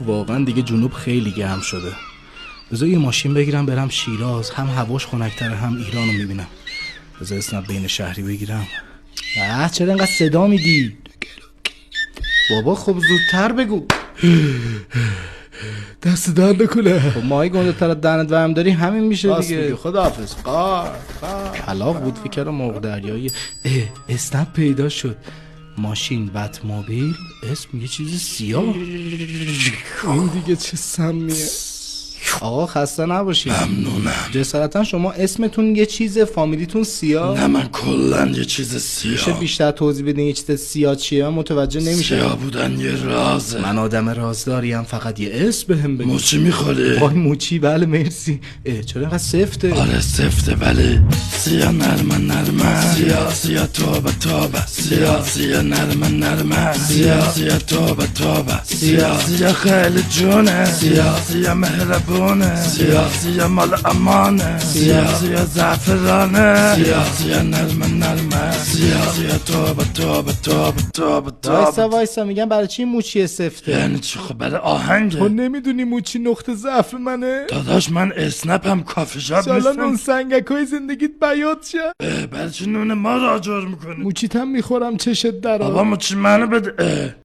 واقعا دیگه جنوب خیلی گرم شده. بذار یه ماشین بگیرم برم شیراز، هم هواش خنک‌تره هم ایرانو میبینم. بذار اسنپ بین شهری بگیرم. چرا اینقدر صدا میدی؟ بابا خب زودتر بگو. دست درد نکنه. خب ماهی گنده تر دهنت ورم داری همین میشه دیگه. خداحافظ. کلاغ بود فکر مرغ دریایی. اسنپ پیدا شد. ماشین بتموبیل، اسم یه چیز سیاه. این دیگه چه سمیه. آقا خسته نباشید. ممنونم. جسارتا شما اسمتون یه چیز، فامیلیتون سیاه؟ نه من کلن یه چیز سیاه. میشه بیشتر توضیح بدین یه چیز سیاه چیه؟ من متوجه نمیشم. سیاه بودن یه رازه. من آدم رازداریم، فقط یه اسم بهم بگو. موچی میخوری؟ وای موچی، بله مرسی. چرا اینقدر سفته؟ آره سفته ولی سیاه نرمه. سیاه توبه. سیاه نرمه. سیاه توبه. سیاه خیلی جونه. سیاه مهربونه. سیاه مال امانه. سیاه زعفرانه. سیاه نرمه. سیاه توبه. وایسا میگم برای چی موچی سفته؟ یعنی چی؟ خب برای آهنگه. تو نمیدونی موچی نقطه ضعف منه؟ داداش من اسنپم کافی شاپ سالا نیستم. نون سنگکای زندگیت بیاد شه. برای چی نون ما را آجر میکنی؟ موچیتم میخورم چشت درا. بابا موچی منو بده.